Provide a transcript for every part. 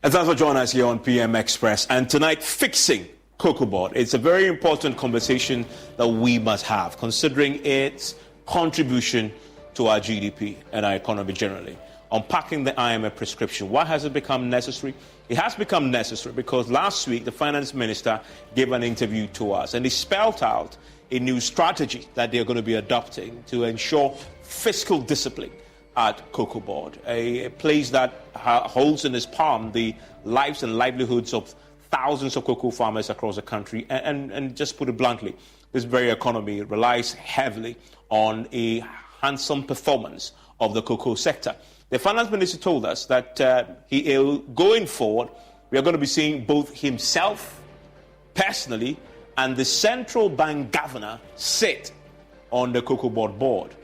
And thanks for joining us here on PM Express. And tonight, fixing cocoa board. It's a very important conversation that we must have, considering its contribution to our GDP and our economy generally. Unpacking the IMF prescription. Why has it become necessary? It has become necessary because last week the finance minister gave an interview to us and he spelled out a new strategy that they're going to be adopting to ensure fiscal discipline at cocoa board, a place that holds in its palm the lives and livelihoods of thousands of cocoa farmers across the country. And just put it bluntly, this very economy relies heavily on a handsome performance of the cocoa sector. The finance minister told us that going forward, we are going to be seeing both himself personally and the central bank governor sit on the cocoa board,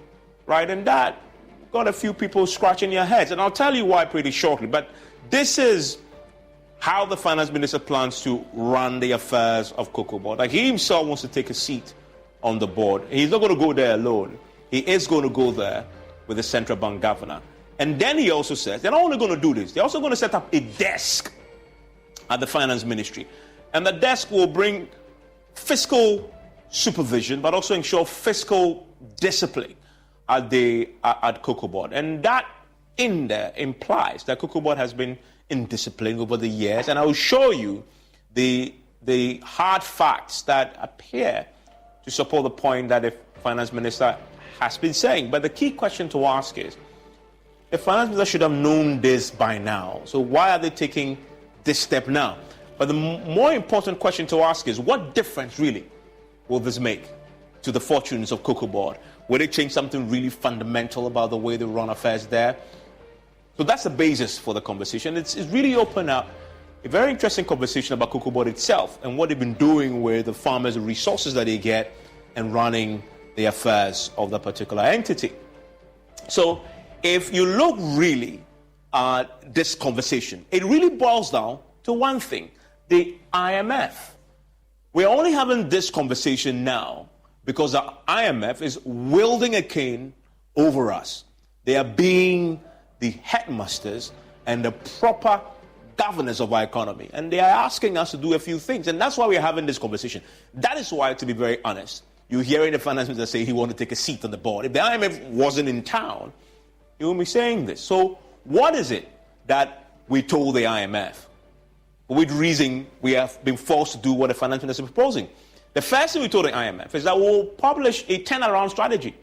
right? And that got a few people scratching their heads. And I'll tell you why pretty shortly. But this is how the finance minister plans to run the affairs of cocoa board. Like, he himself wants to take a seat on the board. He's not going to go there alone. He is going to go there with the central bank governor. And then he also says they're not only going to do this, they're also going to set up a desk at the finance ministry. And the desk will bring fiscal supervision, but also ensure fiscal discipline at cocoa board. And that in there implies that cocoa board has been indisciplined over the years. And I will show you the hard facts that appear to support the point that the finance minister has been saying. But the key question to ask is, the finance minister should have known this by now. So why are they taking this step now? But the more important question to ask is, what difference really will this make to the fortunes of cocoa board? Will it change something really fundamental about the way they run affairs there? So that's the basis for the conversation. It's really opened up a very interesting conversation about cocoa board itself and what they've been doing with the farmers, the resources that they get, and running the affairs of that particular entity. So if you look really at this conversation, it really boils down to one thing: the IMF. We're only having this conversation now because the IMF is wielding a cane over us. They are being the headmasters and the proper governors of our economy. And they are asking us to do a few things. And that's why we're having this conversation. That is why, to be very honest, you're hearing the finance minister say he wanted to take a seat on the board. If the IMF wasn't in town, he wouldn't be saying this. So what is it that we told the IMF? For which reason we have been forced to do what the finance minister is proposing? The first thing we told the IMF is that we'll publish a turnaround strategy.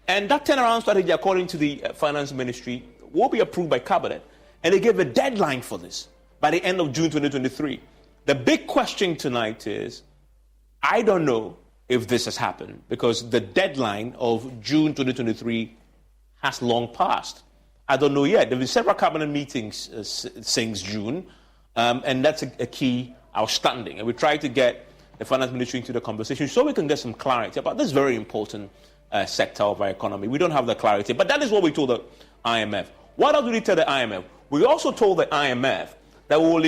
And that turnaround strategy, according to the finance ministry, will be approved by cabinet. And they gave a deadline for this by the end of June 2023. The big question tonight is, I don't know if this has happened because the deadline of June 2023 has long passed. I don't know yet. There have been several cabinet meetings since June, and that's a key outstanding. And we try to get the finance ministry into the conversation so we can get some clarity about this very important sector of our economy. We don't have the clarity, but that is what we told the IMF. What else did we tell the IMF? We also told the IMF that we will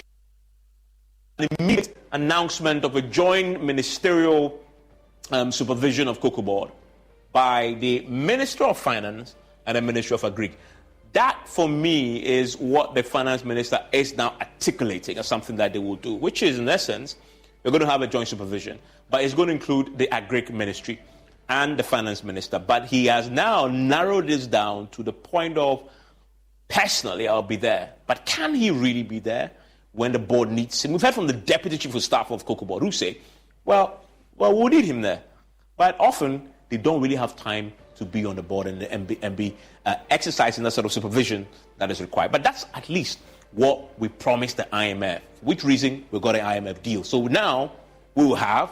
an immediate announcement of a joint ministerial supervision of cocoa board by the Minister of Finance and the Ministry of Agri. That, for me, is what the finance minister is now articulating as something that they will do, which is, in essence, we're going to have a joint supervision, but it's going to include the Agri Ministry and the finance minister. But he has now narrowed this down to the point of, personally, I'll be there. But can he really be there when the board needs him? We've heard from the Deputy Chief of Staff of Cocoa Board who say, well, we'll need him there. But often, they don't really have time to be on the board and be exercising that sort of supervision that is required. But that's at least what we promised the IMF, for which reason we got an IMF deal. So now we will have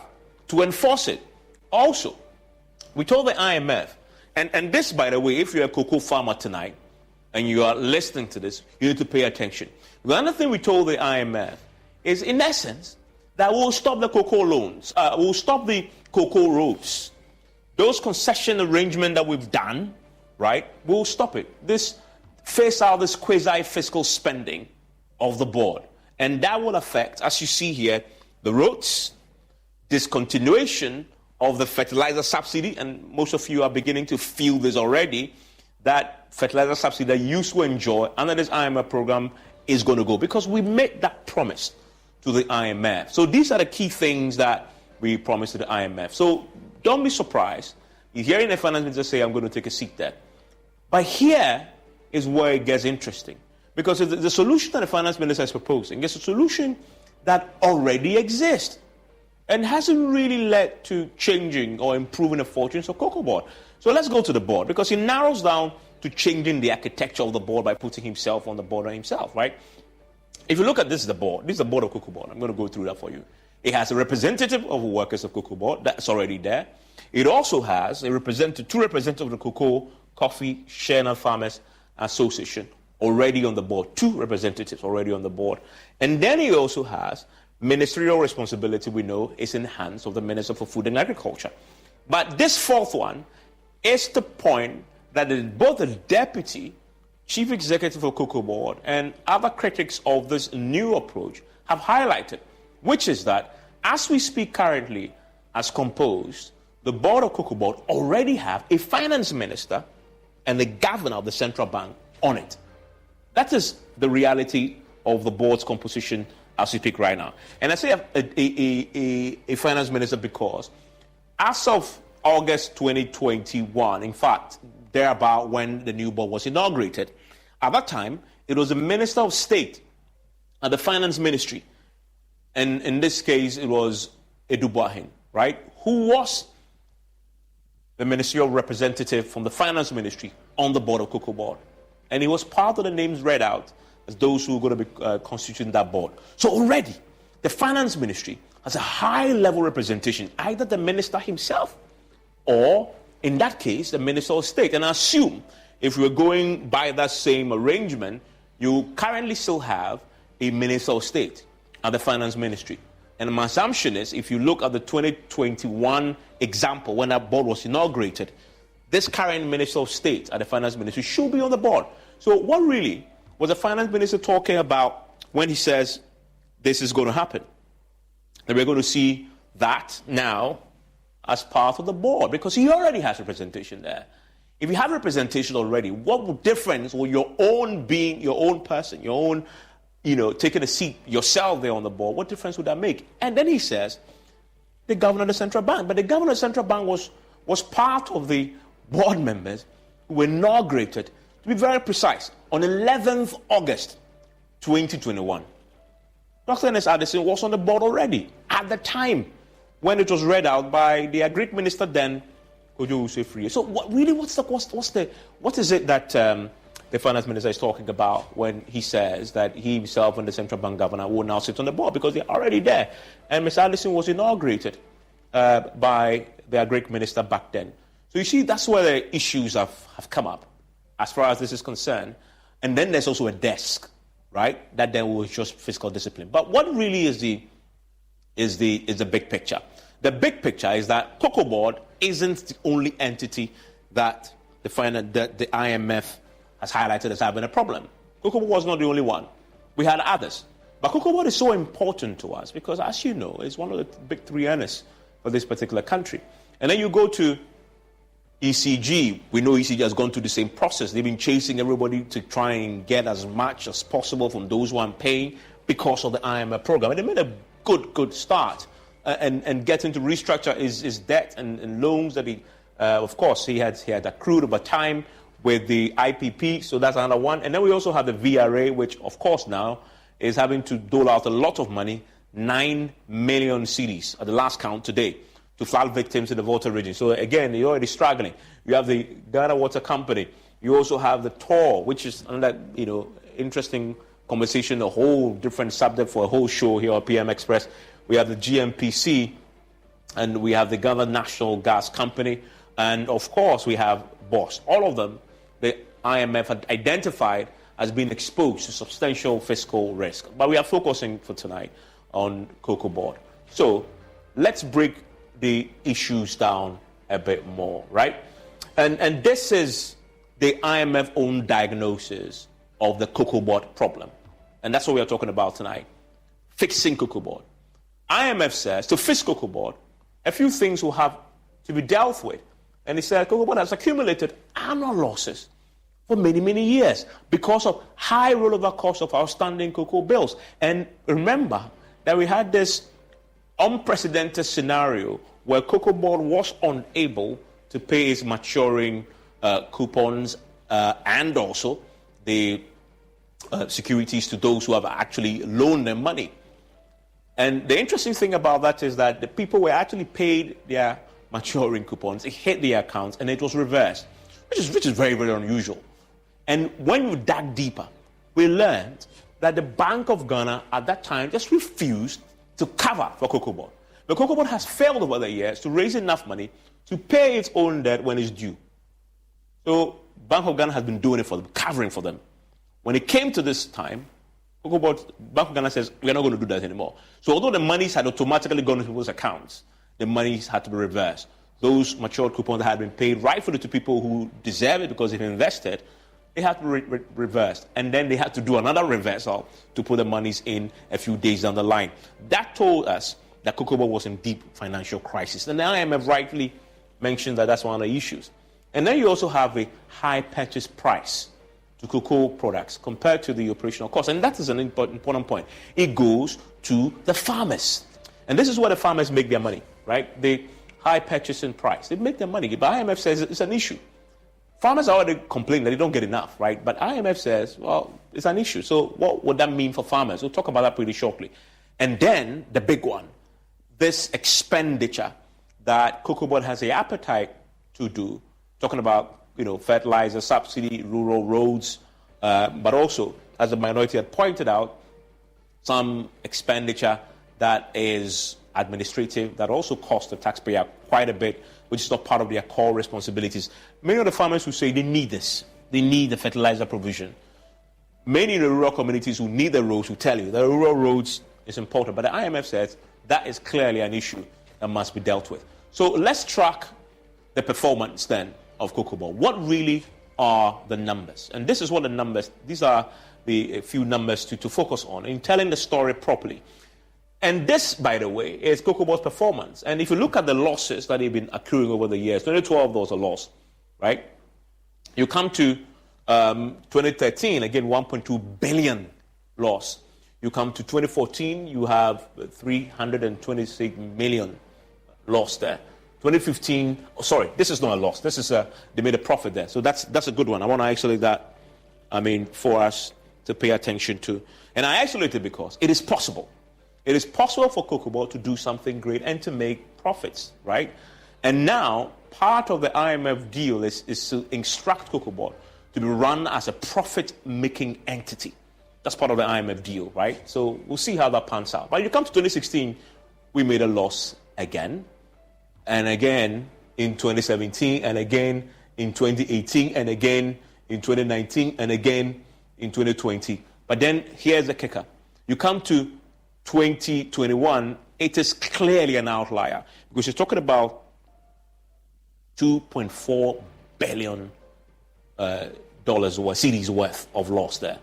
to enforce it. Also, we told the IMF, and this, by the way, if you're a cocoa farmer tonight and you are listening to this, you need to pay attention. The other thing we told the IMF is, in essence, that we'll stop the cocoa loans. We'll stop the cocoa roads. Those concession arrangements that we've done, right, we'll stop it. Phase out this quasi-fiscal spending of the board. And that will affect, as you see here, the roads, discontinuation of the fertilizer subsidy, and most of you are beginning to feel this already, that fertilizer subsidy that you used to enjoy under this IMF program is going to go, because we made that promise to the IMF. So these are the key things that we promised to the IMF. So don't be surprised. You're hearing the finance minister say, I'm going to take a seat there. But here is where it gets interesting. Because the solution that the finance minister is proposing is a solution that already exists and hasn't really led to changing or improving the fortunes of Cocoa Board. So let's go to the board, because he narrows down to changing the architecture of the board by putting himself on the board himself, right? If you look at this is the board. This is the board of Cocoa Board. I'm going to go through that for you. It has a representative of the workers of Cocoa Board. That's already there. It also has two representatives of the Cocoa, Coffee, Share Farmers Association already on the board. 2 representatives already on the board. And then he also has ministerial responsibility, we know, is in the hands of the Minister for Food and Agriculture. But this 4th one is the point that both the deputy chief executive of Cocoa Board and other critics of this new approach have highlighted, which is that as we speak currently, as composed, the board of Cocoa Board already have a finance minister and the governor of the central bank on it. That is the reality of the board's composition as we speak right now. And I say a finance minister because as of August 2021, in fact, thereabout when the new board was inaugurated, at that time, it was the Minister of State at the Finance Ministry. And in this case, it was Edubuahin, right, who was the ministerial representative from the Finance Ministry on the board of Cocoa Board. And he was part of the names read out as those who are going to be constituting that board. So already, the Finance Ministry has a high-level representation, either the minister himself or, in that case, the Minister of State. And I assume, if we're going by that same arrangement, you currently still have a Minister of State at the Finance Ministry. And my assumption is, if you look at the 2021 example, when that board was inaugurated, this current Minister of State at the Finance Ministry should be on the board. So what really was the Finance Minister talking about when he says this is going to happen? And we're going to see that now as part of the board, because he already has representation there. If you have representation already, what difference will your own being, your own person, your own, taking a seat yourself there on the board, what difference would that make? And then he says, the governor of the central bank. But the governor of the central bank was part of the board members who were inaugurated, to be very precise, on 11th August 2021. Dr. Ernest Addison was on the board already at the time when it was read out by the Agric Minister then, Kojo Usefrie. So what is it that the Finance Minister is talking about when he says that he himself and the central bank governor will now sit on the board, because they're already there? And Mr. Addison was inaugurated by the Agric Minister back then. So you see, that's where the issues have come up as far as this is concerned. And then there's also a desk, right? That then will just fiscal discipline. But what really is the big picture? The big picture is that Cocoa Board isn't the only entity that the IMF has highlighted as having a problem. Cocoa Board was not the only one. We had others. But Cocoa Board is so important to us because, as you know, it's one of the big 3 earners for this particular country. And then you go to ECG. We know ECG has gone through the same process. They've been chasing everybody to try and get as much as possible from those who aren't paying because of the IMF program. And they made a good start. And getting to restructure his debt and loans that he had accrued over time with the IPP, so that's another one. And then we also have the VRA, which of course now is having to dole out a lot of money, 9 million cedis at the last count today, to flood victims in the Volta region. So again, you're already struggling. You have the Ghana Water Company. You also have the TOR, which is another interesting conversation, a whole different subject for a whole show here on PM Express. We have the GMPC, and we have the Ghana National Gas Company, and of course we have BOSS. All of them, the IMF had identified as being exposed to substantial fiscal risk. But we are focusing for tonight on Cocoa Board. So let's break the issues down a bit more, right? And this is the IMF own diagnosis of the Cocoa Board problem. And that's what we are talking about tonight. Fixing Cocoa Board. IMF says to fix Cocoa Board, a few things will have to be dealt with. And he said Cocoa Board has accumulated annual losses for many, many years because of high rollover cost of outstanding cocoa bills. And remember that we had this unprecedented scenario where Cocoa Board was unable to pay its maturing coupons and also the securities to those who have actually loaned them money. And the interesting thing about that is that the people were actually paid their maturing coupons, it hit their accounts, and it was reversed, which is very, very unusual. And when we dug deeper, we learned that the Bank of Ghana at that time just refused to cover for Cocoa Board. The Cocoa Board has failed over the years to raise enough money to pay its own debt when it's due. So Bank of Ghana has been doing it for them, covering for them. When it came to this time, Cocoa Board, Bank of Ghana says, we're not going to do that anymore. So although the monies had automatically gone into people's accounts, the monies had to be reversed. Those matured coupons that had been paid rightfully to people who deserve it because they've invested, they had to be reversed. And then they had to do another reversal to put the monies in a few days down the line. That told us that Cocoa Board was in deep financial crisis. And the IMF rightly mentioned that that's one of the issues. And then you also have a high purchase price to cocoa products compared to the operational cost. And that is an important point. It goes to the farmers. And this is where the farmers make their money, right? The high purchasing price. They make their money. But IMF says it's an issue. Farmers are already complaining that they don't get enough, right? But IMF says, well, it's an issue. So what would that mean for farmers? We'll talk about that pretty shortly. And then the big one, this expenditure that Cocoa Board has the appetite to do, talking about, fertilizer, subsidy, rural roads, but also, as the minority had pointed out, some expenditure that is administrative, that also costs the taxpayer quite a bit, which is not part of their core responsibilities. Many of the farmers who say they need this, they need the fertilizer provision. Many in the rural communities who need the roads will tell you that rural roads is important, but the IMF says that is clearly an issue that must be dealt with. So let's track the performance then of Cocoa Board. What really are the numbers? And this is what the numbers, these are the few numbers to focus on in telling the story properly. And this, by the way, is Cocoa Board's performance. And if you look at the losses that they've been accruing over the years, 2012 there was a loss, right? You come to 2013, again, 1.2 billion loss. You come to 2014, you have 326 million loss there. 2015, this is not a loss. This is they made a profit there. So that's a good one. I want to isolate that, for us to pay attention to. And I isolate it because it is possible. It is possible for Cocoa Board to do something great and to make profits, right? And now, part of the IMF deal is to instruct Cocoa Board to be run as a profit-making entity. That's part of the IMF deal, right? So we'll see how that pans out. But you come to 2016, we made a loss again, and again in 2017, and again in 2018, and again in 2019, and again in 2020. But then here's the kicker. You come to 2021, it is clearly an outlier because you're talking about $2.4 billion dollars or cedis worth of loss there.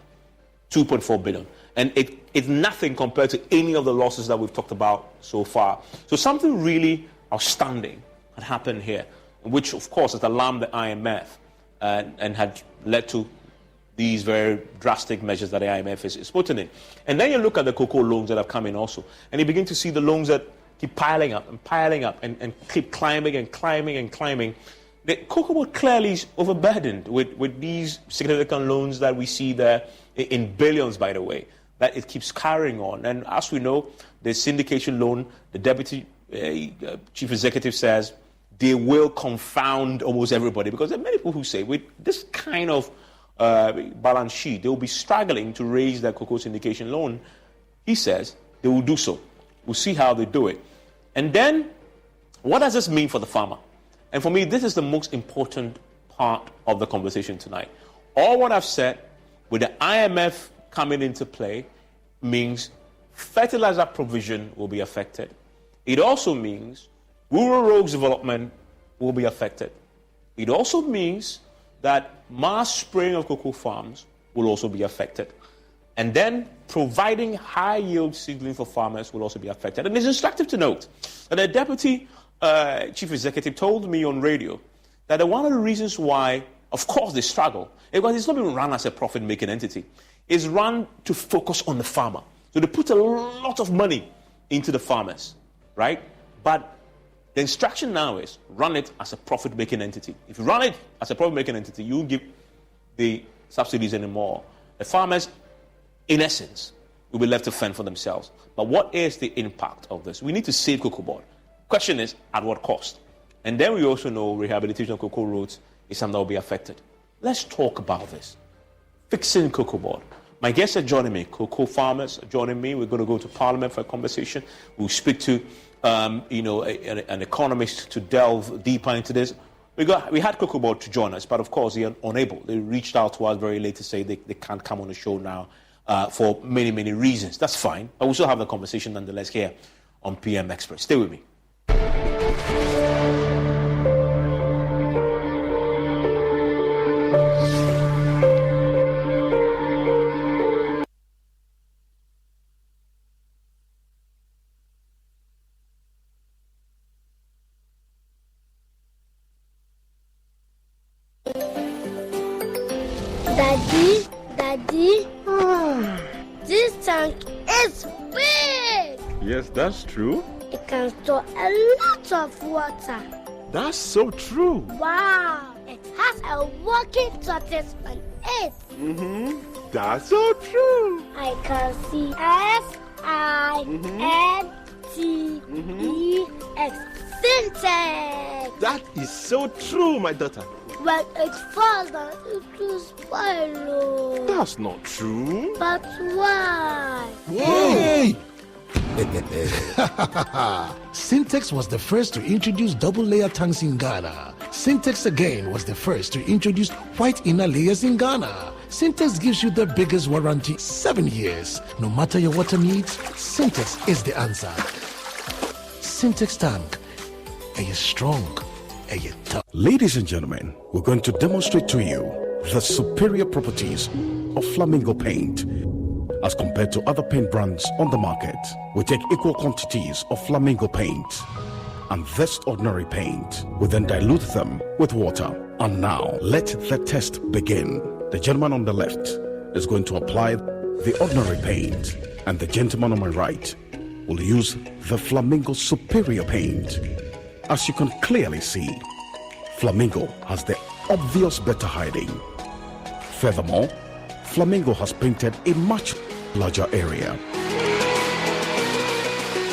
2.4 billion. And it's nothing compared to any of the losses that we've talked about so far. So something really outstanding had happened here, which of course has alarmed the IMF and had led to these very drastic measures that the IMF is putting in. And then you look at the cocoa loans that have come in also, and you begin to see the loans that keep piling up and keep climbing and climbing and climbing. The Cocoa Board clearly is overburdened with these significant loans that we see there in billions, by the way, that it keeps carrying on. And as we know, the syndication loan, the deputy chief executive says they will confound almost everybody, because there are many people who say with this kind of balance sheet, they will be struggling to raise their cocoa syndication loan. He says they will do so. We'll see how they do it. And then, what does this mean for the farmer? And for me, this is the most important part of the conversation tonight. All what I've said, with the IMF coming into play, means fertilizer provision will be affected. It also means rural roads development will be affected. It also means that mass spraying of cocoa farms will also be affected. And then providing high-yield seedling for farmers will also be affected. And it's instructive to note that the deputy chief executive told me on radio that one of the reasons why Of course, they struggle because it's not being run as a profit-making entity. It's run to focus on the farmer. So they put a lot of money into the farmers, right? But the instruction now is run it as a profit-making entity. If you run it as a profit-making entity, you won't give the subsidies anymore. The farmers, in essence, will be left to fend for themselves. But what is the impact of this? We need to save cocoa board. Question is, at what cost? And then we also know rehabilitation of cocoa roads is something that will be affected. Let's talk about this. Fixing cocoa board. My guests are joining me. Cocoa farmers are joining me. We're going to go to Parliament for a conversation. We'll speak to an economist to delve deeper into this. We had cocoa board to join us, but of course they are unable. They reached out to us very late to say they can't come on the show now for many, many reasons. That's fine. I will still have the conversation nonetheless here on PM Express. Stay with me. Daddy, this tank is big. Yes, that's true. It can store a lot of water. That's so true. Wow, it has a working tortoise on it. That's so true. I can see SINTEX. Syntax. That is so true, my daughter. When it falls down, it will spoil. That's not true. But why? Hey! Syntex was the first to introduce double-layer tanks in Ghana. Syntex again was the first to introduce white inner layers in Ghana. Syntex gives you the biggest warranty, 7 years. No matter your water needs, Syntex is the answer. Syntex tank. Are you strong? Are you tough? Ladies and gentlemen, we're going to demonstrate to you the superior properties of Flamingo paint. As compared to other paint brands on the market, we take equal quantities of Flamingo paint and this ordinary paint. We then dilute them with water. And now, let the test begin. The gentleman on the left is going to apply the ordinary paint, and the gentleman on my right will use the Flamingo superior paint. As you can clearly see, Flamingo has the obvious better hiding. Furthermore, Flamingo has painted a much larger area.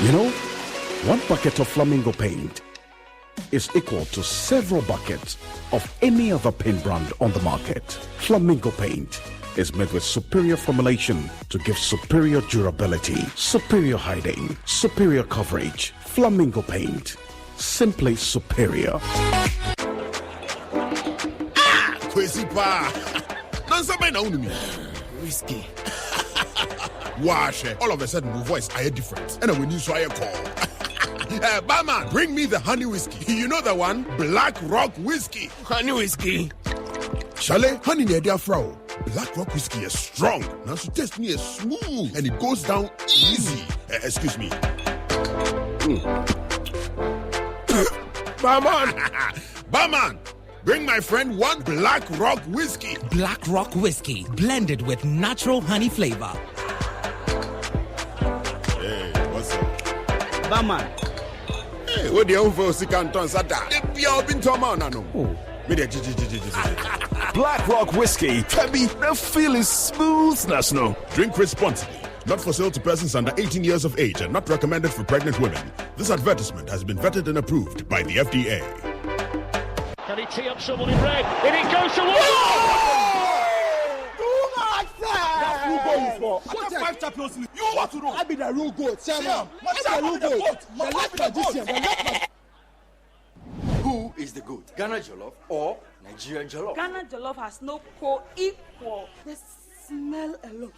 You know, 1 bucket of Flamingo paint is equal to several buckets of any other paint brand on the market. Flamingo paint is made with superior formulation to give superior durability, superior hiding, superior coverage. Flamingo paint, simply superior. Crazy pa. Don't say no to me. Whiskey. Wash. All of a sudden, my voice are different. And when you saw a call. Barman, bring me the honey whiskey. You know the one? Black Rock whiskey. Honey whiskey. Chalet, honey near their fro. Black Rock whiskey is strong. Now she taste me is smooth and it goes down easy. Excuse me. Barman, bring my friend 1 Black Rock whiskey. Black Rock whiskey, blended with natural honey flavor. Hey, what's up? Barman. Hey, what the hell for Sikanton Sada? The pure Bintoma Nano. Me the Black Rock whiskey can be the feeling smoothness, no. Drink responsibly. Not for sale to persons under 18 years of age and not recommended for pregnant women. This advertisement has been vetted and approved by the FDA. Can he tee up someone in red? And it goes to wall! What the 5 Champions League? You want to know? I be the real goat. Chairman. I be the real goat. The left magician. Who is the goat? Ghana Jollof or Nigeria Jollof? Ghana Jollof has no co-equal. The smell alone.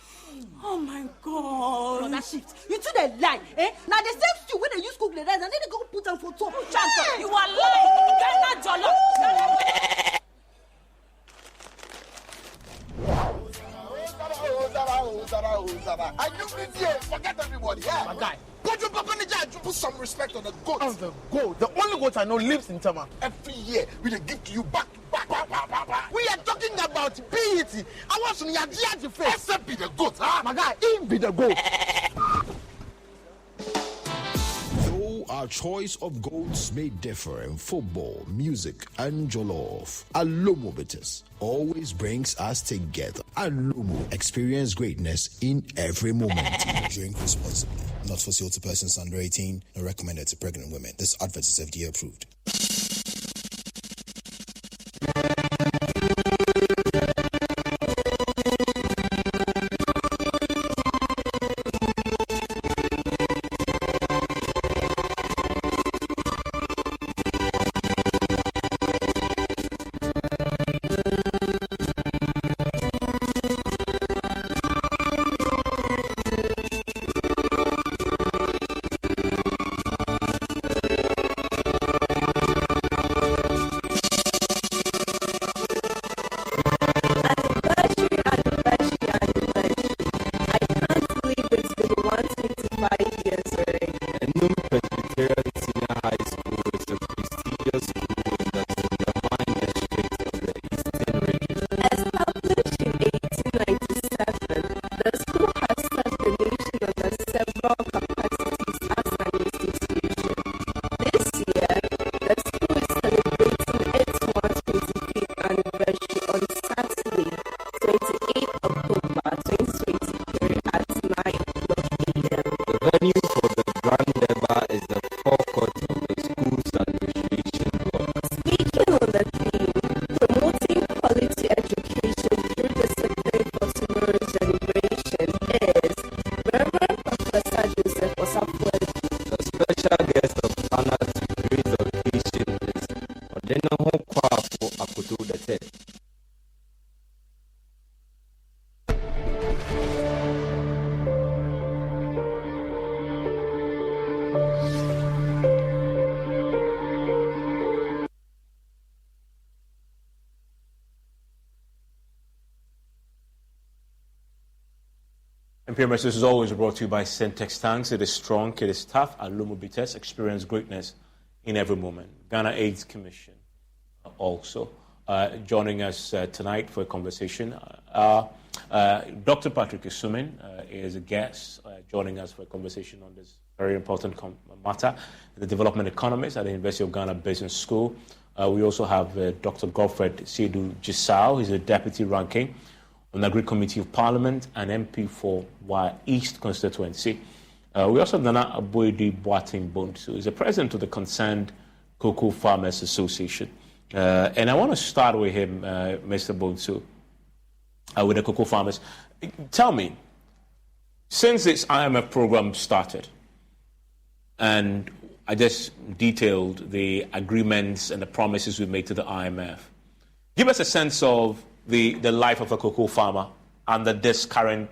Oh my God. No, that shift. You two they lie, eh? Now the same stew when they use cook the rice and then they go put them for top. You are lying. Ghana Jollof. And you this year, forget everybody. Yeah. My guy, Put some respect on the goat. On the goat. The only goat I know lives in Tama. Every year, we give to you back. We are talking about PET. I want some Yaji face. Except be the goat, huh? My guy, he be the goat. Though our choice of goats may differ in football, music, and jollof, Alomobitus always brings us together. Alomo, experience greatness in every moment. Drink responsibly. Not for sale to persons under 18 and recommended to pregnant women. This advert is FDA approved. PMS is always brought to you by Syntex Tanks. It is strong, it is tough. Alumo Bites, experience greatness in every moment. Ghana AIDS Commission also joining us tonight for a conversation. Dr. Patrick Isumin is a guest joining us for a conversation on this very important matter, the development economist at the University of Ghana Business School. We also have Dr. Godfred Seydou Gisao. He's a deputy ranking on the Agri Committee of Parliament and MP for Wa East constituency. We also have Nana Aboidi Boating Bonsu, who's the president of the Concerned Cocoa Farmers Association. And I want to start with him, Mr. Bonsu, with the cocoa farmers. Tell me, since this IMF program started, and I just detailed the agreements and the promises we made to the IMF, give us a sense of the life of a cocoa farmer under this current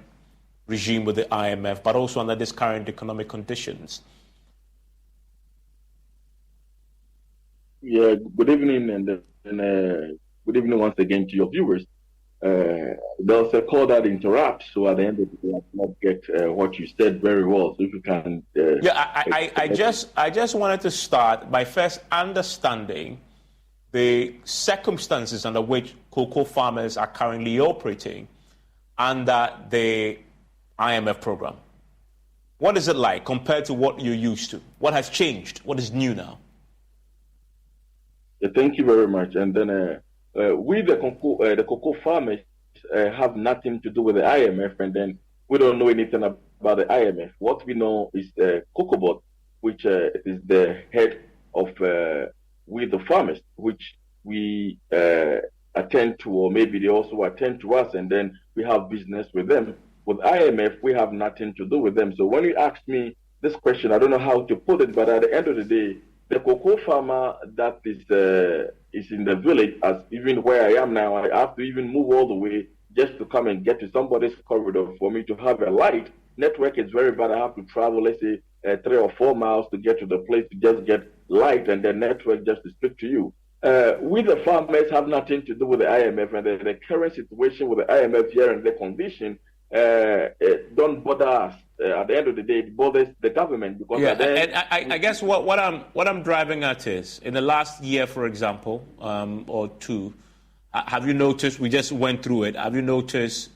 regime with the IMF, but also under this current economic conditions. Yeah, good evening, and good evening once again to your viewers. There's a call that interrupts, so at the end of the day, I cannot get what you said very well. So if you can... I just wanted to start by first understanding the circumstances under which cocoa farmers are currently operating under the IMF program. What is it like compared to what you're used to? What has changed? What is new now? Thank you very much. And then we, the cocoa farmers, have nothing to do with the IMF, and then we don't know anything about the IMF. What we know is Cocoa Board, which is the head of we the farmers, which we attend to, or maybe they also attend to us, and then we have business with them. With IMF, we have nothing to do with them. So when you ask me this question, I don't know how to put it, but at the end of the day, the cocoa farmer that is in the village, as even where I am now, I have to even move all the way just to come and get to somebody's corridor for me to have a light. Network is very bad. I have to travel, let's say, 3 or 4 miles to get to the place to just get light and the network just to speak to you. We, the farmers, have nothing to do with the IMF, and the current situation with the IMF here and the condition don't bother us. At the end of the day, it bothers the government because. Yeah, and I guess what I'm driving at is in the last year, for example, or two, have you noticed? We just went through it. Have you noticed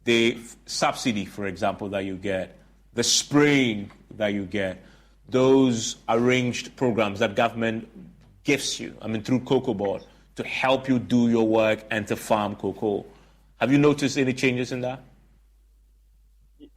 the subsidy, for example, that you get, the spraying that you get, those arranged programs that government gives you? I mean, through Cocoa Board to help you do your work and to farm cocoa. Have you noticed any changes in that?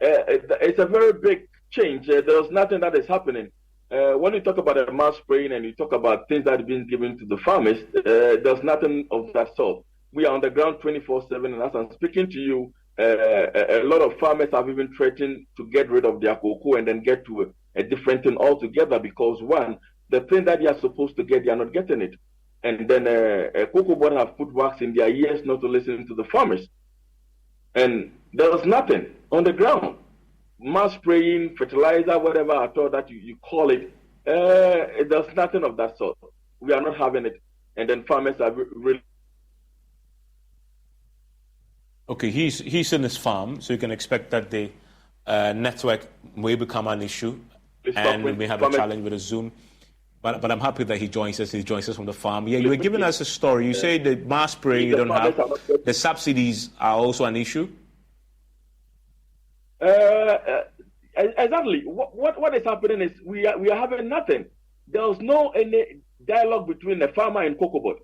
It's a very big change. There's nothing that is happening. When you talk about a mass spraying and you talk about things that are being given to the farmers, there's nothing of that sort. We are on the ground 24/7, and as I'm speaking to you, a lot of farmers have even threatened to get rid of their cocoa and then get to a different thing altogether because, one, the thing that they are supposed to get, they are not getting it. And then Cocoa Board have put wax in their ears not to listen to the farmers. And there was nothing on the ground. Mass spraying, fertilizer, whatever at all that you call it, there's nothing of that sort. We are not having it. And then farmers are really... Okay, he's in his farm, so you can expect that the network may become an issue and we may have a challenge with the Zoom. But I'm happy that he joins us. He joins us from the farm. Yeah, you were giving us a story. You say the mass spraying you don't have. The subsidies are also an issue? Exactly. What is happening is we are having nothing. There's no any dialogue between the farmer and Cocoa Board.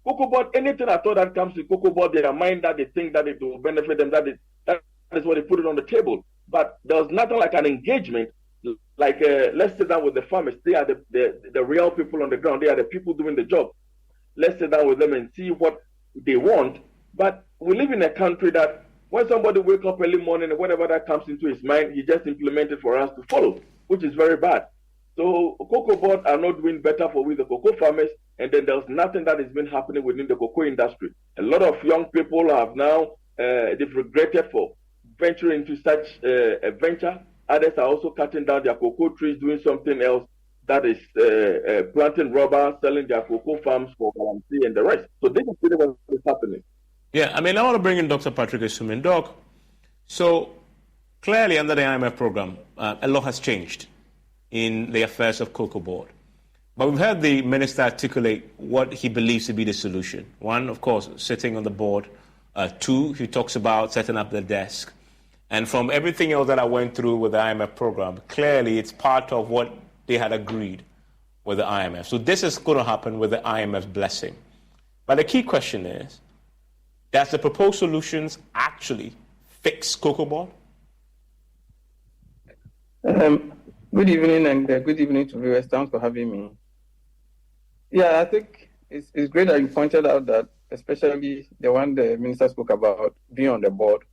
Cocoa Board, anything at all that comes to Cocoa Board, they are mind that they think that it will benefit them, that is what they put it on the table. But there's nothing like an engagement. Like, let's sit down with the farmers. They are the real people on the ground. They are the people doing the job. Let's sit down with them and see what they want. But we live in a country that when somebody wakes up early morning and whatever that comes into his mind, he just implements it for us to follow, which is very bad. So Cocoa Board are not doing better for we the cocoa farmers, and then there's nothing that has been happening within the cocoa industry. A lot of young people have now, they've regretted for venturing into such a venture. Others are also cutting down their cocoa trees, doing something else, that is planting rubber, selling their cocoa farms for guarantee and the rest. So this is really what is happening. Yeah, I mean, I want to bring in Dr. Patrick Asumin. Doc, so clearly under the IMF program, a lot has changed in the affairs of Cocoa Board. But we've heard the minister articulate what he believes to be the solution. One, of course, sitting on the board. Two, he talks about setting up the desk. And from everything else that I went through with the IMF program, clearly it's part of what they had agreed with the IMF. So this is going to happen with the IMF's blessing. But the key question is, does the proposed solutions actually fix Cocoa Board? Good evening, and good evening to viewers. Thanks for having me. Yeah, I think it's great that you pointed out that, especially the one the minister spoke about, being on the board.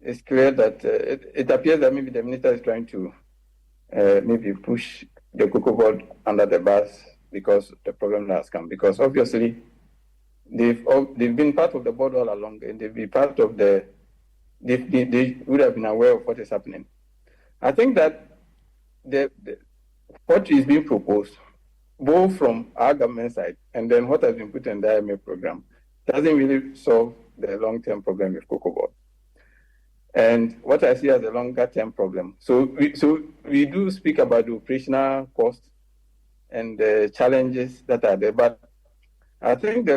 It's clear that it appears that maybe the minister is trying to maybe push the Cocoa Board under the bus because the problem that has come. Because obviously, they've been part of the board all along, and they've been part of they would have been aware of what is happening. I think that what is being proposed, both from our government side and then what has been put in the IMF program, doesn't really solve the long-term problem with Cocoa Board. And what I see as a longer-term problem. So we do speak about the operational costs and the challenges that are there, but I think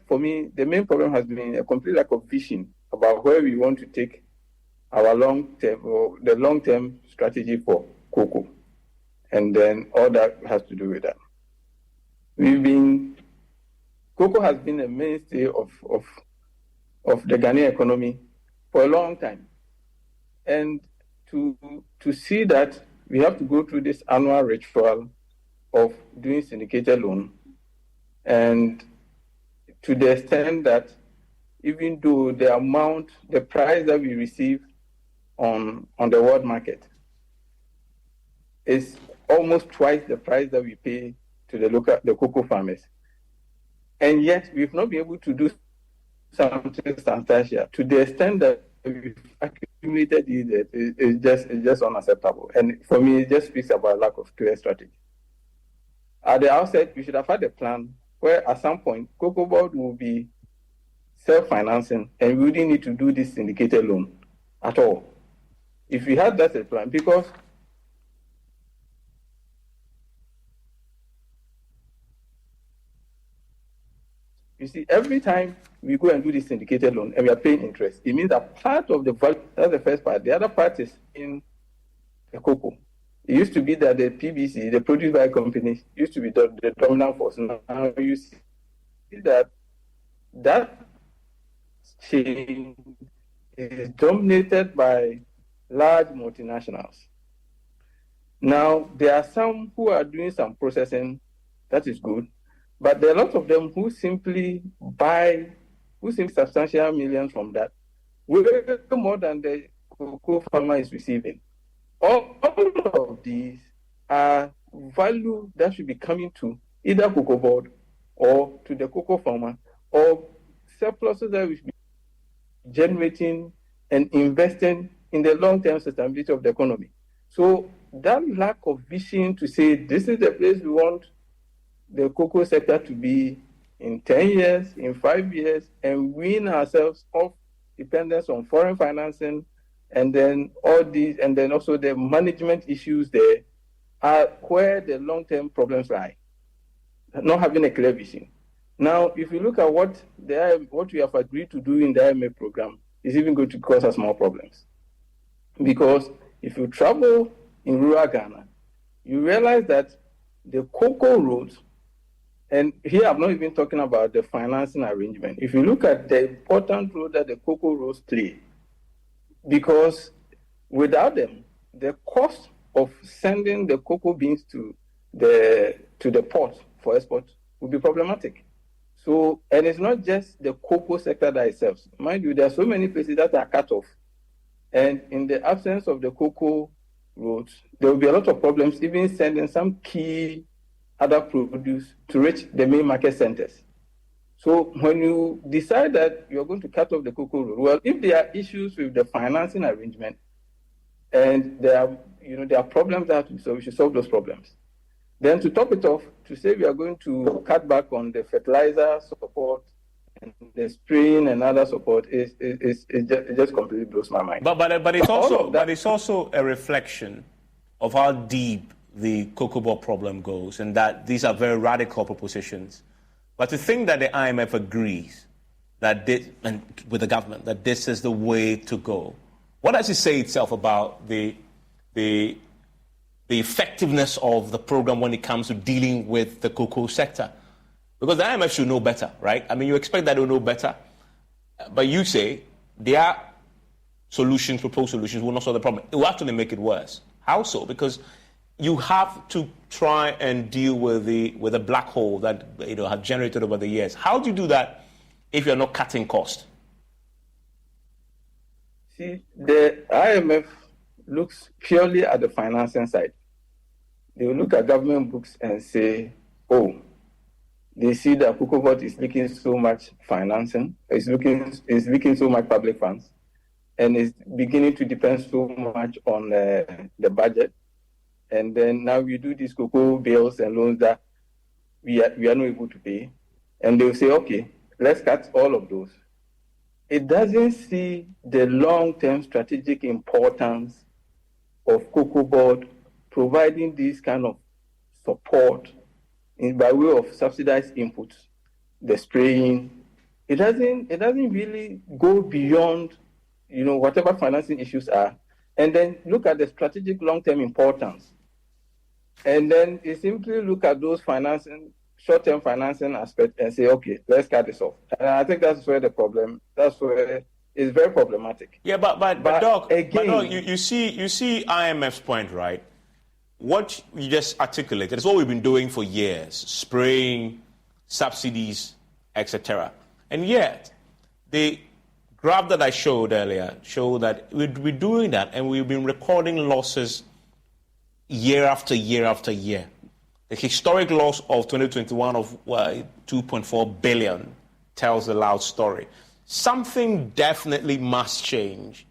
for me, the main problem has been a complete lack of vision about where we want to take our the long-term strategy for cocoa, and then all that has to do with that. Cocoa has been a mainstay of the Ghanaian economy for a long time, and to see that we have to go through this annual ritual of doing syndicated loan, and to the extent that even though the price that we receive on the world market is almost twice the price that we pay to the cocoa farmers, and yet we've not been able to do something substantial to the extent that we've accumulated it. It's just unacceptable, and for me, it just speaks about lack of clear strategy. At the outset, we should have had a plan where at some point Cocoa Board will be self-financing and we wouldn't need to do this syndicated loan. at all. If we had that as a plan, because you see, every time we go and do this syndicated loan and we are paying interest, it means that part of the value, that's the first part. The other part is in the cocoa. It used to be that the PBC, the produced by companies, used to be the dominant force. Now you see that chain is dominated by large multinationals. Now, there are some who are doing some processing, that is good, but there are a lot of them who simply substantial millions from that, way more than the cocoa farmer is receiving. All of these are value that should be coming to either cocoa board or to the cocoa farmer, or surpluses that we should be generating and investing in the long-term sustainability of the economy. So that lack of vision to say this is the place we want the cocoa sector to be in 10 years, in 5 years, and wean ourselves off dependence on foreign financing, and then all these, and then also the management issues there are where the long-term problems lie. Not having a clear vision. Now, if you look at what we have agreed to do in the IMF program, is even going to cause us more problems. Because if you travel in rural Ghana, you realize that the cocoa roads, and here I'm not even talking about the financing arrangement. If you look at the important role that the cocoa roads play, because without them, the cost of sending the cocoa beans to the port for export would be problematic. So, and it's not just the cocoa sector that it serves. Mind you, there are so many places that are cut off. And in the absence of the cocoa roads, there will be a lot of problems, even sending some key other produce to reach the main market centers. So when you decide that you're going to cut off the cocoa road, well, if there are issues with the financing arrangement, and there are problems that have to be solved, we should solve those problems. Then to top it off, to say we are going to cut back on the fertilizer support and the spraying and other support, it just completely blows my mind. But it's also a reflection of how deep the cocoa board problem goes, and that these are very radical propositions. But to think that the IMF agrees and with the government that this is the way to go, what does it say itself about the effectiveness of the program when it comes to dealing with the cocoa sector? Because the IMF should know better, right? I mean, you expect that they'll know better, but you say their proposed solutions will not solve the problem. It will actually make it worse. How so? Because you have to try and deal with a black hole that have generated over the years. How do you do that if you're not cutting cost? See, the IMF looks purely at the financing side. They will look at government books and say, oh, they see that cocoa board is leaking so much financing, it's leaking so much public funds, and it's beginning to depend so much on the budget. And then now we do these cocoa bills and loans that we are not able to pay. And they'll say, okay, let's cut all of those. It doesn't see the long-term strategic importance of cocoa board providing this kind of support by way of subsidized inputs, the spraying. It doesn't really go beyond, whatever financing issues are, and then look at the strategic long-term importance. And then you simply look at those short-term financing aspects and say, okay, let's cut this off. And I think that's where that's where it's very problematic. Yeah, but Doc, you see IMF's point, right? What you just articulated is what we've been doing for years, spraying, subsidies, etc. And yet, the graph that I showed earlier showed that we're doing that, and we've been recording losses year after year after year. The historic loss of 2021 of 2.4 billion tells a loud story. Something definitely must change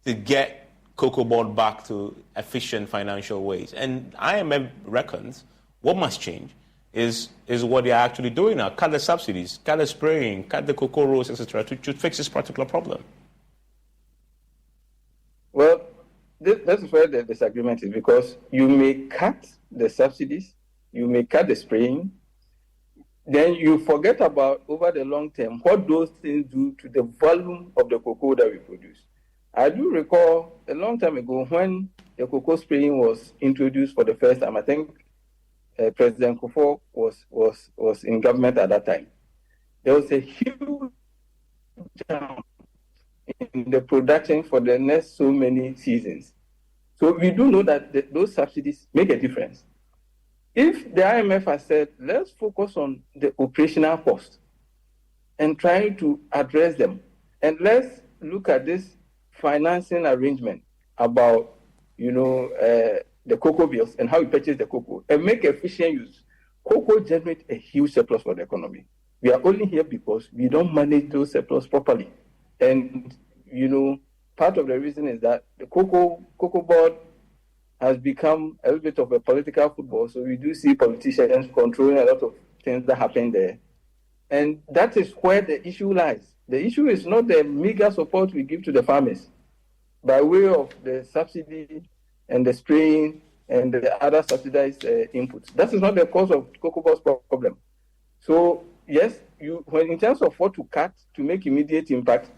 to get cocoa board back to efficient financial ways. And IMF reckons what must change is what they're actually doing now. Cut the subsidies, cut the spraying, cut the cocoa rows, etc. to fix this particular problem. That is where the disagreement is, because you may cut the subsidies, you may cut the spraying, then you forget about, over the long term, what those things do to the volume of the cocoa that we produce. I do recall a long time ago when the cocoa spraying was introduced for the first time. I think President Kufuor was in government at that time. There was a huge jump in the production for the next so many seasons. So we do know that those subsidies make a difference. If the IMF has said, let's focus on the operational cost and trying to address them, and let's look at this financing arrangement about, the cocoa bills and how we purchase the cocoa and make efficient use. Cocoa generates a huge surplus for the economy. We are only here because we don't manage those surplus properly. And, part of the reason is that the cocoa board has become a little bit of a political football. So we do see politicians controlling a lot of things that happen there. And that is where the issue lies. The issue is not the meager support we give to the farmers by way of the subsidy and the spraying and the other subsidized inputs. That is not the cause of cocoa board's problem. So yes, when in terms of what to cut to make immediate impact,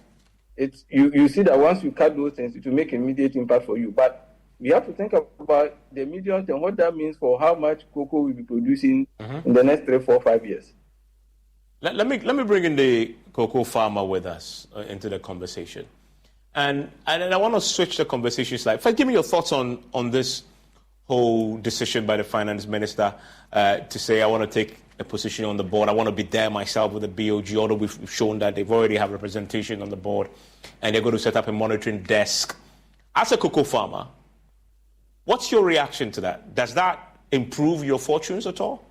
it's you see that once you cut those things, it will make immediate impact for you. But we have to think about the medium term, what that means for how much cocoa we'll be producing in the next 3, 4, 5 years. Let me bring in the cocoa farmer with us into the conversation. And I want to switch the conversation slightly. First, give me your thoughts on this whole decision by the finance minister to say, I want to take a position on the board. I want to be there myself with the BOG, although we've shown that they've already have representation on the board and they're going to set up a monitoring desk. As a cocoa farmer, what's your reaction to that? Does that improve your fortunes at all?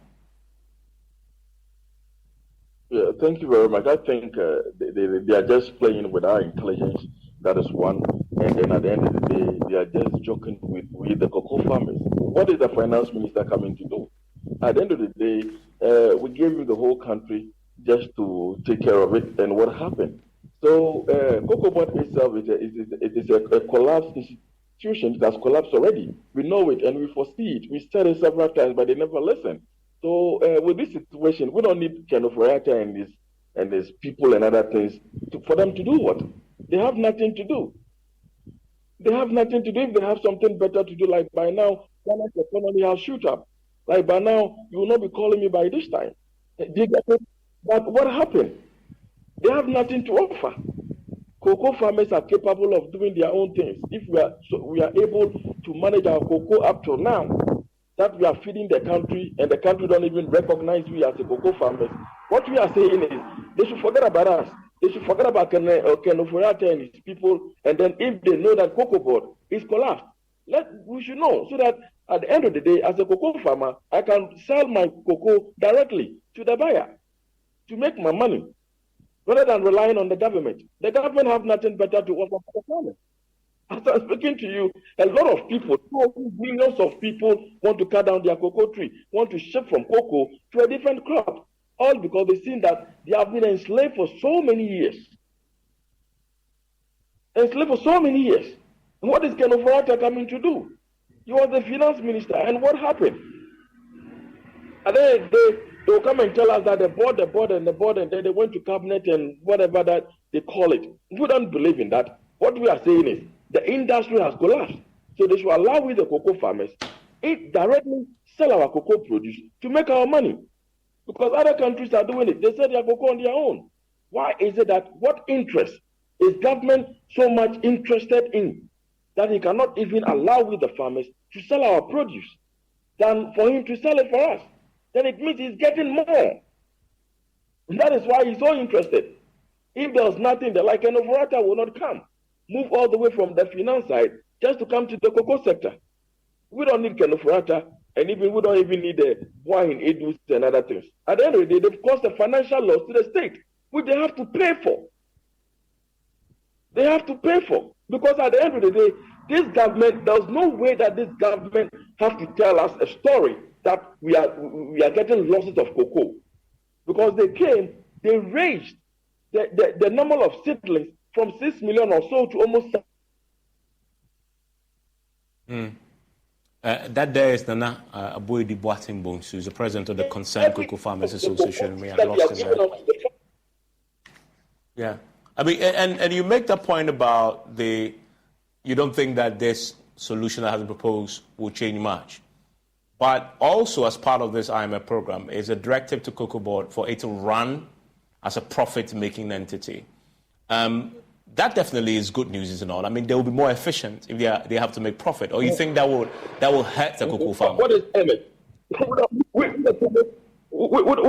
Yeah, thank you very much. I think they are just playing with our intelligence. That is one. And then at the end of the day, they are just joking with the cocoa farmers. What is the finance minister coming to do? At the end of the day, we gave him the whole country just to take care of it. And what happened? So, cocoa board itself is a collapsed institution that has collapsed already. We know it and we foresee it. We said it several times, but they never listen. So, with this situation, we don't need Ken Ofori-Atta and his people and other things for them to do what? They have nothing to do. They have nothing to do. If they have something better to do, like by now, Ghana's economy has shoot up. Like by now, you will not be calling me by this time. But what happened? They have nothing to offer. Cocoa farmers are capable of doing their own things. If we are able to manage our cocoa up till now, that we are feeding the country, and the country don't even recognize we as a cocoa farmers. What we are saying is, they should forget about us. They should forget about Ken Ofori-Atta and his people, and then if they know that cocoa board is collapsed, we should know, so that at the end of the day, as a cocoa farmer, I can sell my cocoa directly to the buyer to make my money, rather than relying on the government. The government have nothing better to offer for the farmers. As I'm speaking to you, a lot of people, millions of people want to cut down their cocoa tree, want to shift from cocoa to a different crop, all because they've seen that they have been enslaved for so many years. Enslaved for so many years. And what is Ken Ofori-Atta coming to do? He was the finance minister, and what happened? And then they will come and tell us that the board, and then they went to cabinet and whatever that they call it. We don't believe in that. What we are saying is, the industry has collapsed. So they should allow with the cocoa farmers directly sell our cocoa produce to make our money. Because other countries are doing it. They sell their cocoa on their own. Why is it that what interest is government so much interested in that he cannot even allow with the farmers to sell our produce than for him to sell it for us? Then it means he's getting more. And that is why he's so interested. If there's nothing there, like Ken Ofori-Atta will not come. Move all the way from the finance side just to come to the cocoa sector. We don't need Ken Ofori-Atta, and we don't even need the wine, edus, and other things. At the end of the day, they've caused the financial loss to the state, which they have to pay for. They have to pay for. Because at the end of the day, this government, there's no way that this government has to tell us a story that we are getting losses of cocoa. Because they raised the number of seedlings from 6 million or so to almost That day is Nana Aboyedi Boating Bones, who's the president of the Concerned Cocoa Farmers Association. We have lost him there. Yeah. I mean, and you make that point about you don't think that this solution that has been proposed will change much. But also, as part of this IMF program, is a directive to Cocoa Board for it to run as a profit-making entity. That definitely is good news, isn't it? I mean, they will be more efficient if they have to make profit. Or you think that will hurt the cocoa farmer? What is IMF? We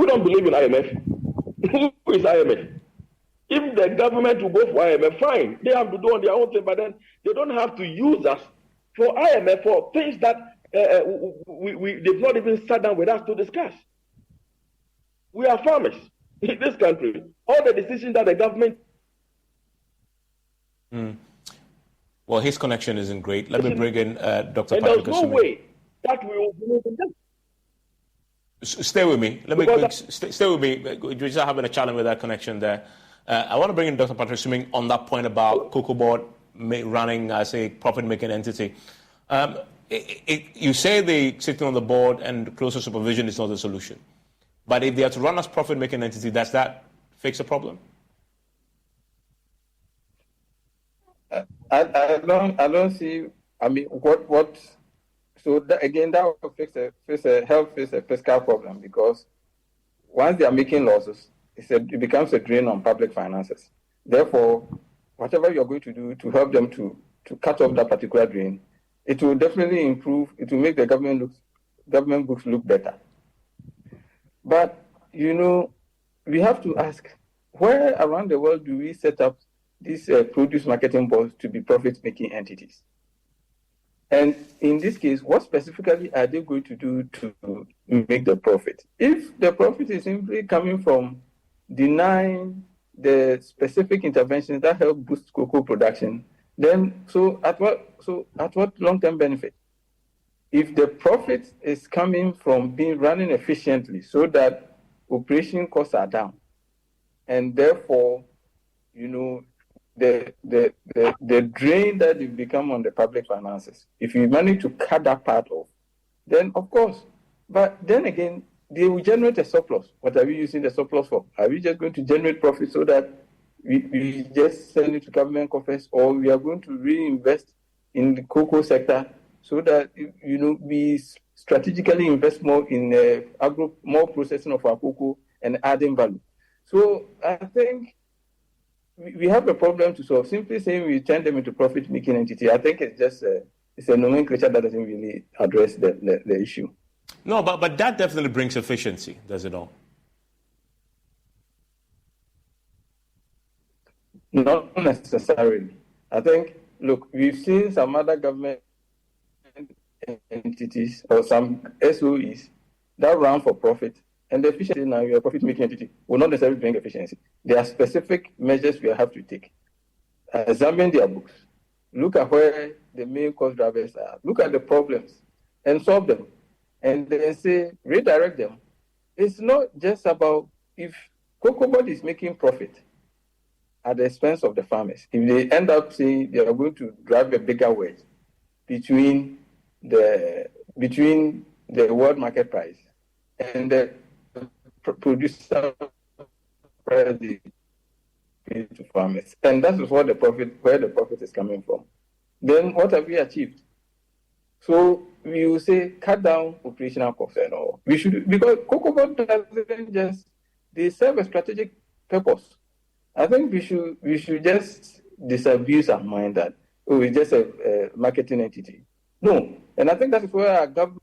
don't believe in IMF. Who is IMF? If the government will go for IMF, fine. They have to do on their own thing, but then they don't have to use us for IMF for things that they've not even sat down with us to discuss. We are farmers in this country. All the decisions that the government... Well, his connection isn't great. Let me bring in Dr. And Patrick. there's no way that we will believe in them. Stay with me. Stay with me. We're just having a challenge with that connection there. I want to bring in Dr. Patrick Swimming on that point about Cocoa Board running as a profit-making entity. You say the sitting on the board and closer supervision is not the solution. But if they are to run as profit-making entity, does that fix the problem? I don't see. I mean, what? So again, that will help fix a fiscal problem, because once they are making losses, it becomes a drain on public finances. Therefore, whatever you are going to do to help them to cut off that particular drain, it will definitely improve. It will make the government books look better. But we have to ask, where around the world do we set up these produce marketing boards to be profit-making entities? And in this case, what specifically are they going to do to make the profit? If the profit is simply coming from denying the specific interventions that help boost cocoa production, then at what long-term benefit? If the profit is coming from running efficiently so that operation costs are down, and therefore, the drain that it become on the public finances, if you manage to cut that part off, then of course. But then again, they will generate a surplus. What are we using the surplus for? Are we just going to generate profit so that we just send it to government coffers, or we are going to reinvest in the cocoa sector so that we strategically invest more in more processing of our cocoa and adding value? So I think we have a problem to solve. Simply saying we turn them into profit-making entity, I think it's just it's a nomenclature that doesn't really address the issue. No, but that definitely brings efficiency, does it not? Not necessarily. I think, look, we've seen some other government entities or some SOEs that run for profit, and the efficiency now, your profit-making entity, will not necessarily bring efficiency. There are specific measures we have to take. Examine their books. Look at where the main cost drivers are. Look at the problems and solve them. And then say, redirect them. It's not just about if Cocoa Board is making profit at the expense of the farmers. If they end up saying they are going to drive a bigger wedge between the world market price and the producer price to farmers, and that is where the profit is coming from, then what have we achieved? So we will say cut down operational costs and all. We should, because Cocoa Board doesn't just, they serve a strategic purpose. I think we should just disabuse our mind that it's just a marketing entity. No, and I think that is where our government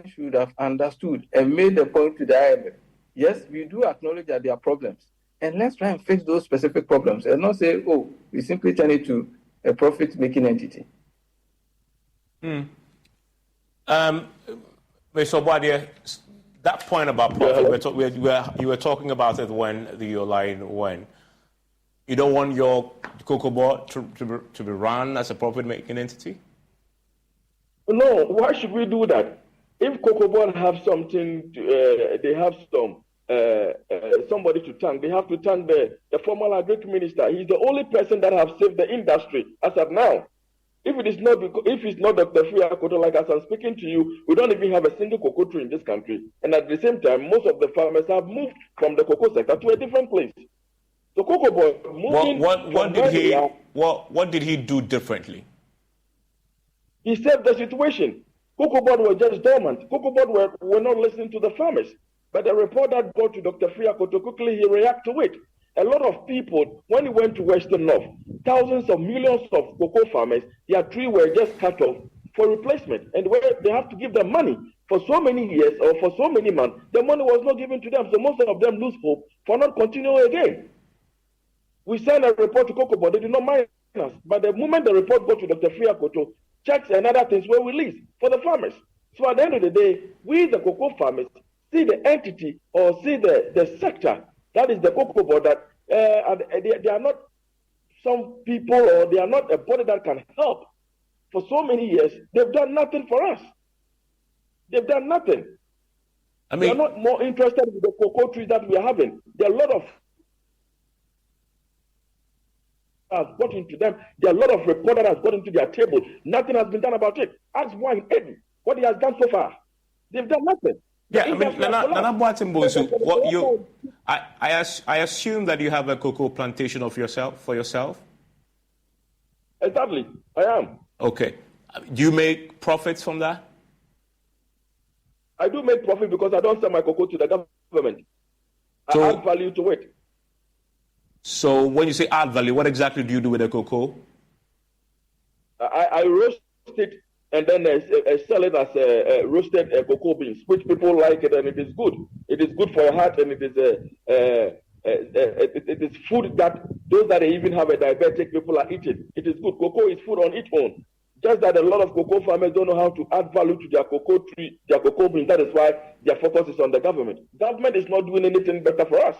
should have understood and made the point to the IMF. Yes, we do acknowledge that there are problems, and let's try and fix those specific problems and not say, we simply turn it to a profit-making entity. Mr. Obadia, that point about profit, you were talking about it when your line went. You don't want your Cocoa Board to be run as a profit-making entity? No, why should we do that? If Cocoa Board have something, they have somebody to thank. They have to thank the former agriculture minister. He's the only person that have saved the industry as of now. If it's not Dr. Friakoto, like as I'm speaking to you, we don't even have a single cocoa tree in this country. And at the same time, most of the farmers have moved from the cocoa sector to a different place. So Cocoa Board moving what did he do differently? He saved the situation. Cocoa Board were just dormant. Cocoa Board were not listening to the farmers. But the report that got to Dr. Friakoto, quickly he reacted to it. A lot of people, when he went to Western North, thousands of millions of cocoa farmers, their trees were just cut off for replacement. And where they have to give them money for so many years or for so many months, the money was not given to them. So most of them lose hope for not continuing again. We sent a report to Cocoa Board, they did not mind us. But the moment the report got to Dr. Friakoto, checks and other things were released for the farmers. So at the end of the day, we, the cocoa farmers, see the entity or see the sector, that is the Cocoa Board, that they are not some people or they are not a body that can help. For so many years, they've done nothing for us. They've done nothing. They are not more interested in the cocoa trees that we are having. There are a lot of has got into them. There are a lot of reporters that has got into their table. Nothing has been done about it. Ask why in Eden, what he has done so far. They've done nothing. Yeah, I mean, Nana Boatimbosu, I assume that you have a cocoa plantation for yourself? Exactly, I am. Okay. Do you make profits from that? I do make profit because I don't sell my cocoa to the government. I add value to it. So when you say add value, what exactly do you do with the cocoa? I roast it and then sell it as roasted cocoa beans, which people like it, and it is good. It is good for your heart, and it is food that those that even have a diabetic people are eating. It is good. Cocoa is food on its own. Just that a lot of cocoa farmers don't know how to add value to their cocoa tree, their cocoa beans. That is why their focus is on the government. Government is not doing anything better for us.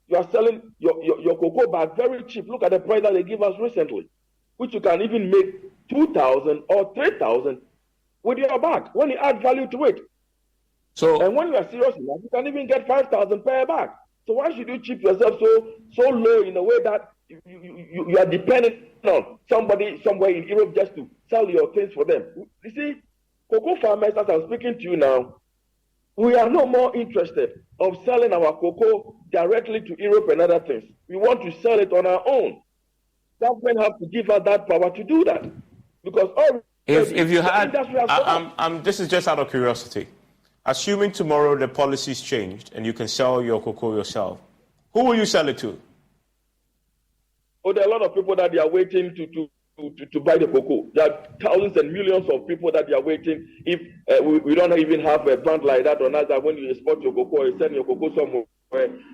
You are selling your cocoa bag very cheap. Look at the price that they give us recently, which you can even make 2,000 or 3,000 with your bag when you add value to it. And when you are serious enough, you can even get 5,000 per bag. So why should you cheap yourself so low in a way that you are dependent on somebody somewhere in Europe just to sell your things for them? You see, cocoa farmers, as I'm speaking to you now, we are no more interested of selling our cocoa directly to Europe and other things. We want to sell it on our own. Government have to give us that power to do that. Because if you had, this is just out of curiosity. Assuming tomorrow the policies changed and you can sell your cocoa yourself, who will you sell it to? Oh, there are a lot of people that they are waiting to buy the cocoa. There are thousands and millions of people that they are waiting. If we don't even have a brand like that on us, that when you export your cocoa, you send your cocoa somewhere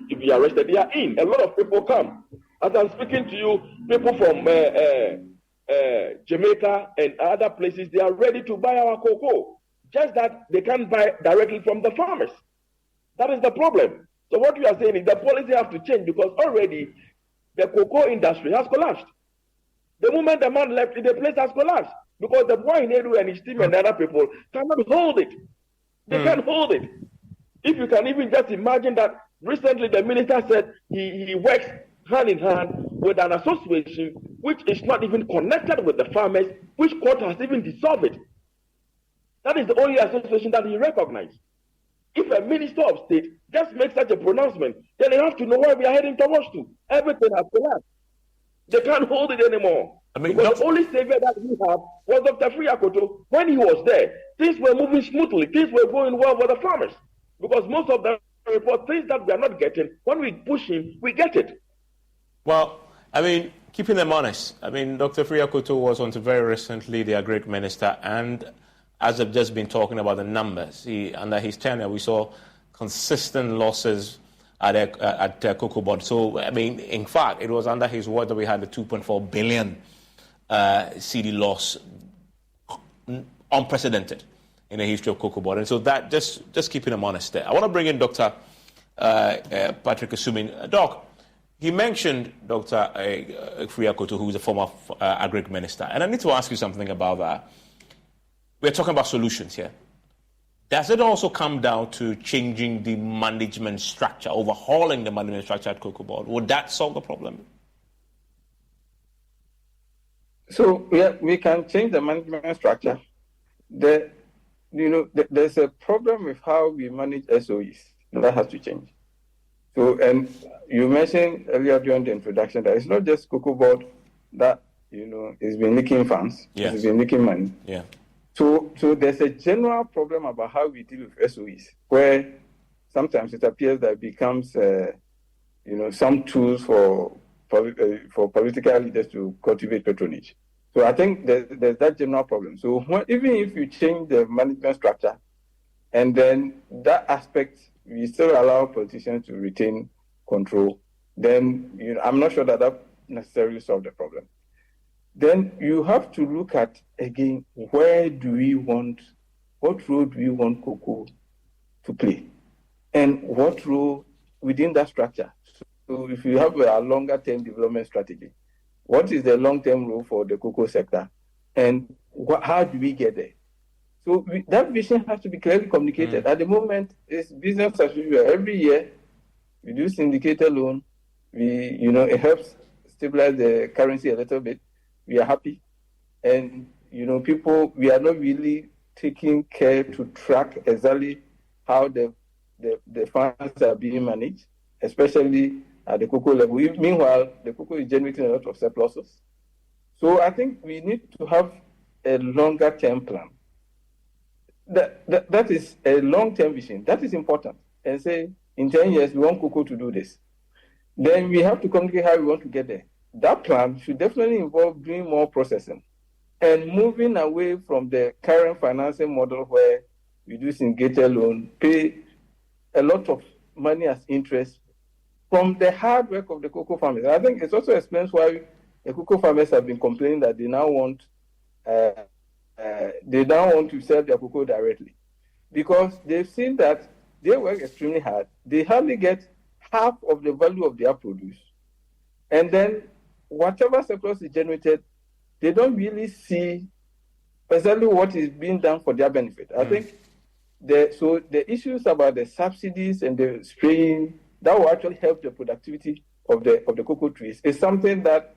to be arrested. They are in. A lot of people come. As I'm speaking to you, people from Jamaica and other places, they are ready to buy our cocoa. Just that they can't buy directly from the farmers. That is the problem. So what we are saying is the policy has to change, because already the cocoa industry has collapsed. The moment the man left, the place has collapsed, because the boy in Edu and his team and other people cannot hold it. They can't hold it. If you can even just imagine that recently the minister said he works hand in hand with an association which is not even connected with the farmers, which court has even dissolved it. That is the only association that he recognized. If a minister of state just makes such a pronouncement, then they have to know where we are heading towards to. Everything has collapsed. They can't hold it anymore. Because the only savior that we have was Dr. Friakoto. When he was there, things were moving smoothly. Things were going well for the farmers. Because most of them report things that we are not getting. When we push him, we get it. Well, I mean, keeping them honest, I mean, Dr. Friakoto was until very recently the agric minister, and as I've just been talking about the numbers, under his tenure, we saw consistent losses at Cocoa Board. So, I mean, in fact, it was under his word that we had the 2.4 billion CD loss, unprecedented in the history of Cocoa Board. And so that, just keeping them honest there. I want to bring in Dr. Patrick Asuming. Doc, he mentioned Dr. Friakoto, who is a former agric minister. And I need to ask you something about that. We're talking about solutions here. Does it also come down to changing the management structure, overhauling the management structure at Cocoa Board? Would that solve the problem? So we can change the management structure. There's a problem with how we manage SOEs. That has to change. So, and you mentioned earlier during the introduction that it's not just Cocoa Board that is been leaking funds, it's been leaking money. Yeah. So there's a general problem about how we deal with SOEs, where sometimes it appears that it becomes, some tools for political leaders to cultivate patronage. So I think there's that general problem. So even if you change the management structure, and then that aspect, we still allow politicians to retain control, then I'm not sure that necessarily solves the problem. Then you have to look at, again, what role do we want cocoa to play? And what role within that structure? So if you have a longer term development strategy, what is the long-term role for the cocoa sector? And how do we get there? So that vision has to be clearly communicated. At the moment, it's business as usual. Every year, we do syndicated loan. It helps stabilize the currency a little bit. We are happy. And, people, we are not really taking care to track exactly how the funds are being managed, especially at the cocoa level. Meanwhile, the cocoa is generating a lot of surpluses. So I think we need to have a longer term plan. That is a long-term vision. That is important. And say, in 10 years, we want cocoa to do this. Then we have to communicate how we want to get there. That plan should definitely involve doing more processing and moving away from the current financing model where we do syndicated loan, pay a lot of money as interest from the hard work of the cocoa farmers. I think it also explains why the cocoa farmers have been complaining that they now want to sell their cocoa directly, because they've seen that they work extremely hard. They hardly get half of the value of their produce. And then whatever surplus is generated, they don't really see exactly what is being done for their benefit. I think the issues about the subsidies and the spraying, that will actually help the productivity of the cocoa trees. It's something that,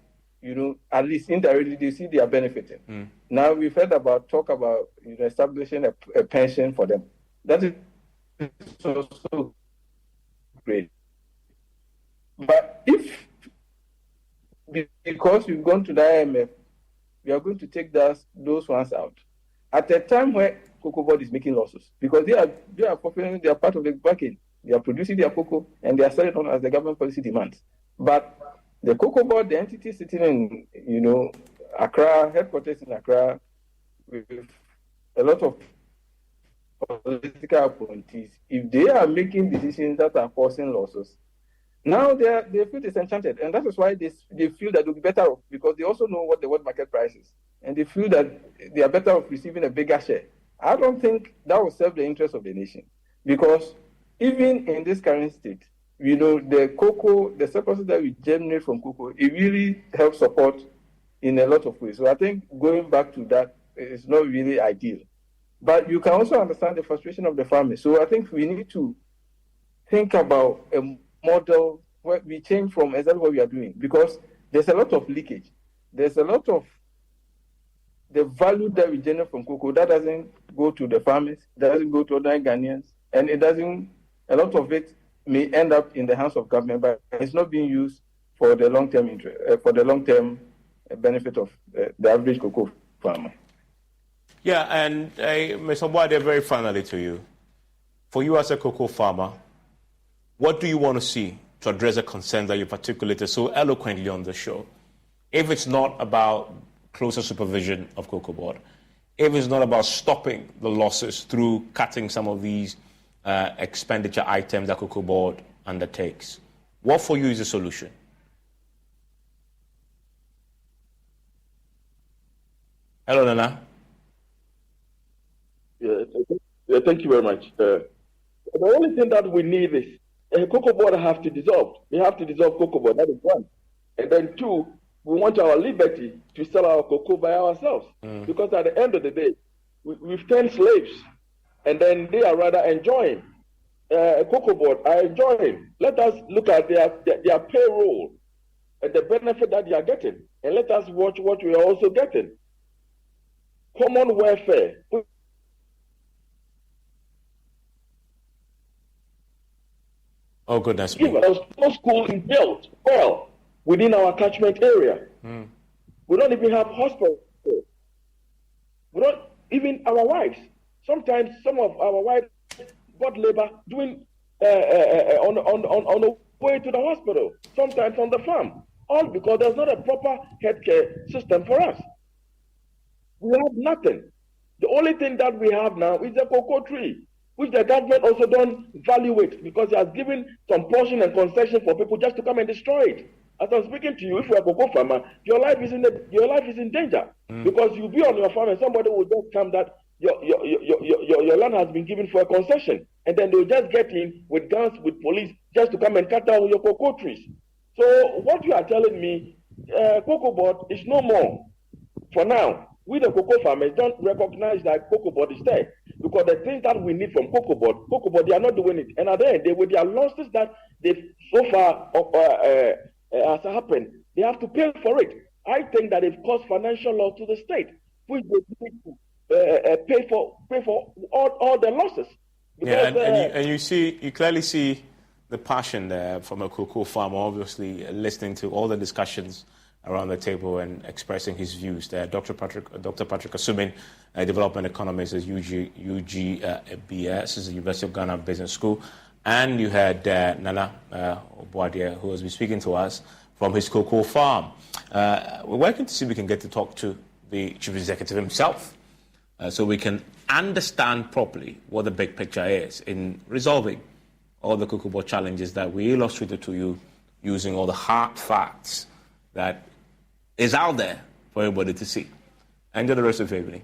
at least indirectly, they see they are benefiting. Now we've heard talk about establishing a pension for them. That is also great. But because we've gone to the IMF, we are going to take those ones out at a time where Cocoa Board is making losses, because they are fulfilling their part of the bargain. They are producing their cocoa and they are selling it on as the government policy demands. But the Cocoa Board, the entity sitting in, Accra, headquarters in Accra, with a lot of political appointees, if they are making decisions that are causing losses, now they feel disenchanted. And that is why they feel that they'll be better off, because they also know what the world market price is. And they feel that they are better off receiving a bigger share. I don't think that will serve the interest of the nation, because even in this current state, the cocoa, the surpluses that we generate from cocoa, it really helps support in a lot of ways. So I think going back to that is not really ideal. But you can also understand the frustration of the farmers. So I think we need to think about a model where we change from exactly what we are doing, because there's a lot of leakage. There's a lot of the value that we generate from cocoa that doesn't go to the farmers, doesn't go to other Ghanaians, and a lot of it may end up in the hands of government, but it's not being used for the long-term benefit of the average cocoa farmer. Yeah, and Mr. Wade, very finally to you. For you as a cocoa farmer, what do you want to see to address the concerns that you've articulated so eloquently on the show? If it's not about closer supervision of Cocoa Board, if it's not about stopping the losses through cutting some of these expenditure items that Cocoa Board undertakes, what for you is the solution? Hello, Nana. Yeah, thank you very much. The only thing that we need is Cocoa Board have to dissolve. We have to dissolve Cocoa Board. That is one. And then two, we want our liberty to sell our cocoa by ourselves. Because at the end of the day, we've turned slaves, and then they are rather enjoying. Cocoa Board are enjoying. Let us look at their payroll. the benefit that they are getting, and let us watch what we are also getting. Common welfare. Oh, goodness me. No school is built well within our catchment area. We don't even have hospitals. We don't even our wives. Sometimes some of our wives got labor doing on the way to the hospital. Sometimes on the farm. All because there's not a proper healthcare system for us. We have nothing. The only thing that we have now is the cocoa tree, which the government also don't value it because it has given some portion and concession for people just to come and destroy it. As I'm speaking to you, if you're a cocoa farmer, your life is in danger because you'll be on your farm and somebody will just come that your land has been given for a concession, and then they'll just get in with guns, with police, just to come and cut down your cocoa trees. So what you are telling me, cocoa board is no more. For now, we the cocoa farmers don't recognize that cocoa board is there because the things that we need from cocoa board, they are not doing it. And at the end, with their losses that they so far has happened, they have to pay for it. I think that it caused financial loss to the state, which they need to pay for all the losses. Because, and you clearly see the passion there from a cocoa farmer, obviously listening to all the discussions around the table and expressing his views there. Dr. Patrick Asumin, development economist at UGBS, is the University of Ghana Business School. And you had Nana Obuadia, who has been speaking to us from his cocoa farm. We're working to see if we can get to talk to the chief executive himself so we can understand properly what the big picture is in resolving all the cocoa board challenges that we illustrated to you using all the hard facts that is out there for everybody to see. Enjoy the rest of the evening.